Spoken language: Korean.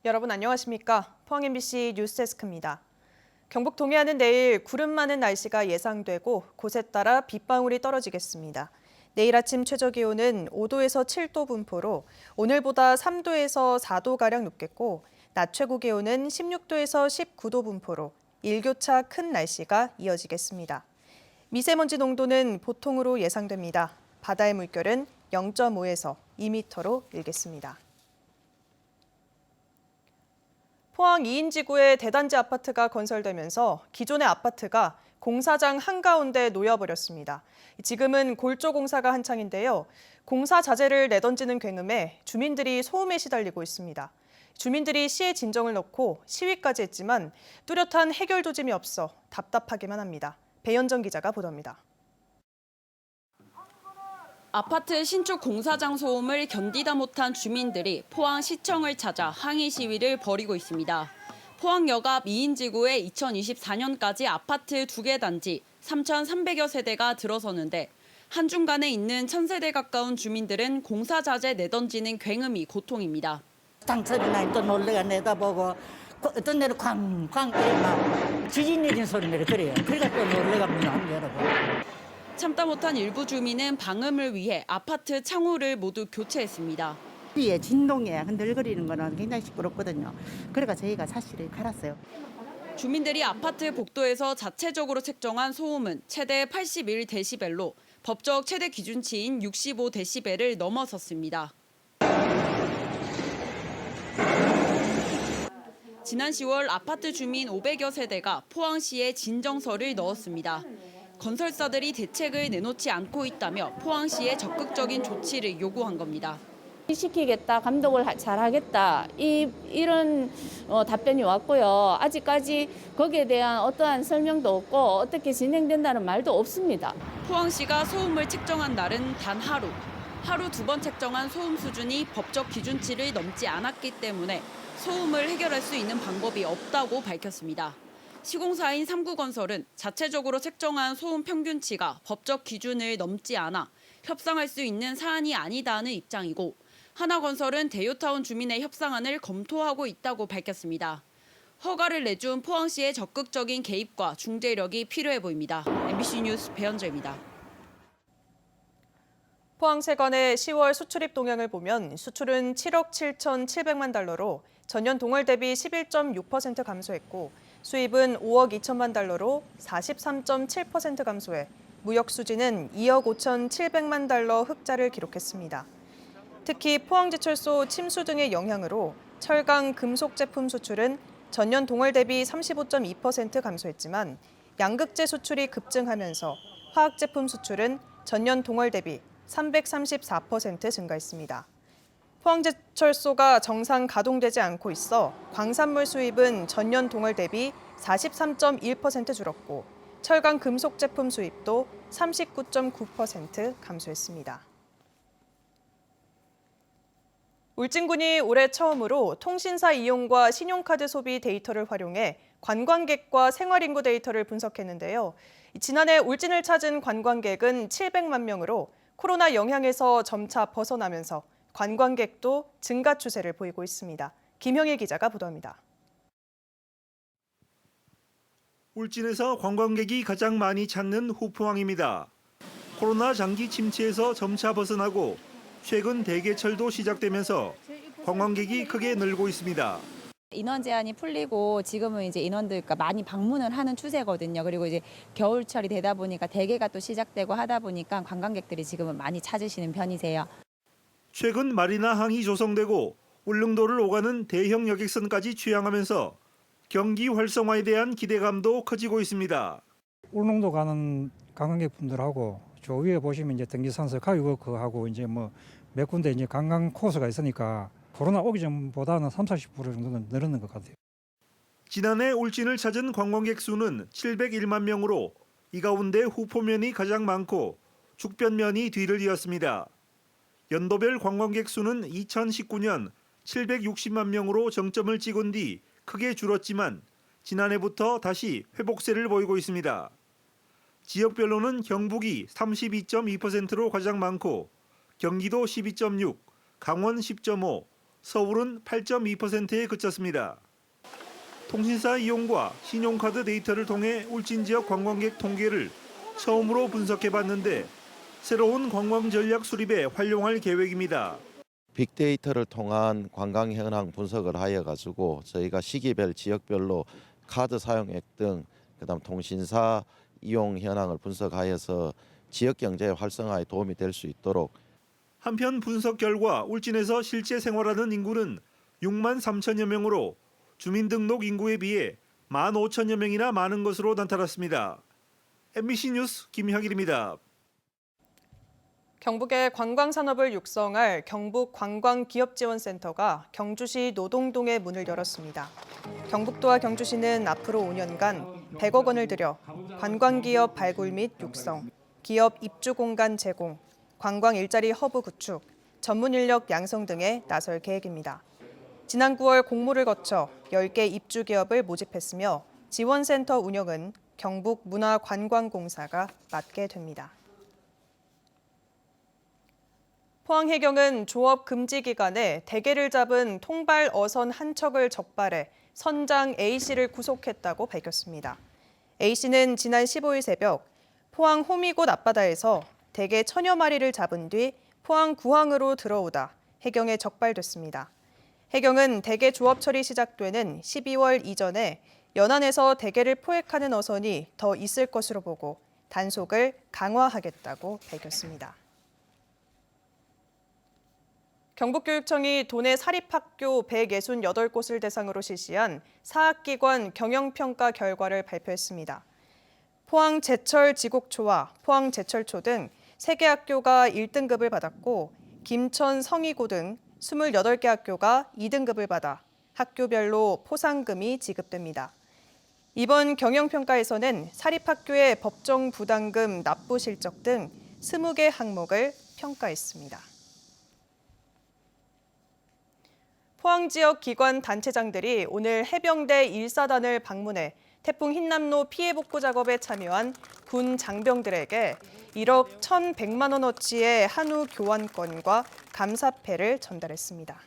여러분 안녕하십니까? 포항 MBC 뉴스데스크입니다. 경북 동해안은 내일 구름 많은 날씨가 예상되고 곳에 따라 빗방울이 떨어지겠습니다. 내일 아침 최저기온은 5도에서 7도 분포로 오늘보다 3도에서 4도가량 높겠고 낮 최고 기온은 16도에서 19도 분포로 일교차 큰 날씨가 이어지겠습니다. 미세먼지 농도는 보통으로 예상됩니다. 바다의 물결은 0.5에서 2m로 일겠습니다. 포항 2인 지구에 대단지 아파트가 건설되면서 기존의 아파트가 공사장 한가운데 놓여버렸습니다. 지금은 골조 공사가 한창인데요. 공사 자재를 내던지는 굉음에 주민들이 소음에 시달리고 있습니다. 주민들이 시에 진정을 넣고 시위까지 했지만 뚜렷한 해결 조짐이 없어 답답하기만 합니다. 배현정 기자가 보도합니다. 아파트 신축 공사장 소음을 견디다 못한 주민들이 포항시청을 찾아 항의 시위를 벌이고 있습니다. 포항역 앞 2인 지구에 2024년까지 아파트 2개 단지 3,300여 세대가 들어서는데 한중간에 있는 1,000세대 가까운 주민들은 공사 자재 내던지는 굉음이 고통입니다. 당철이나 또 놀래가 내다보고 어떤 데는 쾅쾅 막 지진 내린 소리 내려 그래요. 그러니까 또 놀래가 문 안 열어고. 참다 못한 일부 주민은 방음을 위해 아파트 창호를 모두 교체했습니다. 위에 진동에 흔들거리는 거는 굉장히 시끄럽거든요. 그래서 저희가 사실을 갈았어요. 주민들이 아파트 복도에서 자체적으로 책정한 소음은 최대 81데시벨로 법적 최대 기준치인 65데시벨을 넘어섰습니다. 지난 10월 아파트 주민 500여 세대가 포항시에 진정서를 넣었습니다. 건설사들이 대책을 내놓지 않고 있다며 포항시에 적극적인 조치를 요구한 겁니다. 시키겠다, 감독을 잘하겠다 이런 답변이 왔고요. 아직까지 거기에 대한 어떠한 설명도 없고 어떻게 진행된다는 말도 없습니다. 포항시가 소음을 책정한 날은 단 하루. 하루 2번 책정한 소음 수준이 법적 기준치를 넘지 않았기 때문에 소음을 해결할 수 있는 방법이 없다고 밝혔습니다. 시공사인 삼구건설은 자체적으로 책정한 소음 평균치가 법적 기준을 넘지 않아 협상할 수 있는 사안이 아니다는 입장이고 하나건설은 대요타운 주민의 협상안을 검토하고 있다고 밝혔습니다. 허가를 내준 포항시의 적극적인 개입과 중재력이 필요해 보입니다. MBC 뉴스 배현정입니다. 포항세관의 10월 수출입 동향을 보면 수출은 7억 7,700만 달러로 전년 동월 대비 11.6% 감소했고 수입은 5억 2천만 달러로 43.7% 감소해 무역 수지는 2억 5,700만 달러 흑자를 기록했습니다. 특히 포항제철소 침수 등의 영향으로 철강, 금속 제품 수출은 전년 동월 대비 35.2% 감소했지만 양극재 수출이 급증하면서 화학 제품 수출은 전년 동월 대비 334% 증가했습니다. 포항제철소가 정상 가동되지 않고 있어 광산물 수입은 전년 동월 대비 43.1% 줄었고 철강 금속 제품 수입도 39.9% 감소했습니다. 울진군이 올해 처음으로 통신사 이용과 신용카드 소비 데이터를 활용해 관광객과 생활인구 데이터를 분석했는데요. 지난해 울진을 찾은 관광객은 700만 명으로 코로나 영향에서 점차 벗어나면서 관광객도 증가 추세를 보이고 있습니다. 김형일 기자가 보도합니다. 울진에서 관광객이 가장 많이 찾는 후포항입니다. 코로나 장기 침체에서 점차 벗어나고 최근 대개철도 시작되면서 관광객이 크게 늘고 있습니다. 인원 제한이 풀리고 지금은 이제 인원들과 많이 방문을 하는 추세거든요. 그리고 이제 겨울철이 되다 보니까 대개가 또 시작되고 하다 보니까 관광객들이 지금은 많이 찾으시는 편이세요. 최근 마리나항이 조성되고 울릉도를 오가는 대형 여객선까지 취항하면서 경기 활성화에 대한 기대감도 커지고 있습니다. 울릉도 가는 관광객분들하고 저 위에 보시면 이제 등기선서 가유워크하고 이제 뭐 몇 군데 이제 관광 코스가 있으니까 코로나 오기 전보다는 30-40% 정도는 늘었는 것 같아요. 지난해 울진을 찾은 관광객 수는 701만 명으로 이 가운데 후포면이 가장 많고 죽변면이 뒤를 이었습니다. 연도별 관광객 수는 2019년 760만 명으로 정점을 찍은 뒤 크게 줄었지만 지난해부터 다시 회복세를 보이고 있습니다. 지역별로는 경북이 32.2%로 가장 많고 경기도 12.6, 강원 10.5, 서울은 8.2%에 그쳤습니다. 통신사 이용과 신용카드 데이터를 통해 울진 지역 관광객 통계를 처음으로 분석해봤는데 새로운 관광 전략 수립에 활용할 계획입니다. 빅데이터를 통한 관광 현황 분석을 하여 가지고 저희가 시기별 지역별로 카드 사용액 등 그다음 통신사 이용 현황을 분석하여서 지역 경제 활성화에 도움이 될 수 있도록. 한편 분석 결과 울진에서 실제 생활하는 인구는 6만 3천여 명으로 주민등록 인구에 비해 1만 5천여 명이나 많은 것으로 나타났습니다. MBC 뉴스 김형일입니다. 경북의 관광산업을 육성할 경북관광기업지원센터가 경주시 노동동에 문을 열었습니다. 경북도와 경주시는 앞으로 5년간 100억 원을 들여 관광기업 발굴 및 육성, 기업 입주 공간 제공, 관광 일자리 허브 구축, 전문 인력 양성 등에 나설 계획입니다. 지난 9월 공모를 거쳐 10개 입주 기업을 모집했으며 지원센터 운영은 경북문화관광공사가 맡게 됩니다. 포항해경은 조업 금지 기간에 대게를 잡은 통발 어선 한 척을 적발해 선장 A씨를 구속했다고 밝혔습니다. A씨는 지난 15일 새벽 포항 호미곶 앞바다에서 대게 1000여 마리를 잡은 뒤 포항 구항으로 들어오다 해경에 적발됐습니다. 해경은 대게 조업 처리 시작되는 12월 이전에 연안에서 대게를 포획하는 어선이 더 있을 것으로 보고 단속을 강화하겠다고 밝혔습니다. 경북교육청이 도내 사립학교 168곳을 대상으로 실시한 사학기관 경영평가 결과를 발표했습니다. 포항 제철지곡초와 포항 제철초 등 3개 학교가 1등급을 받았고 김천 성희고 등 28개 학교가 2등급을 받아 학교별로 포상금이 지급됩니다. 이번 경영평가에서는 사립학교의 법정 부담금 납부 실적 등 20개 항목을 평가했습니다. 포항 지역 기관 단체장들이 오늘 해병대 1사단을 방문해 태풍 흰남노 피해 복구 작업에 참여한 군 장병들에게 1억 1,100만 원어치의 한우 교환권과 감사패를 전달했습니다.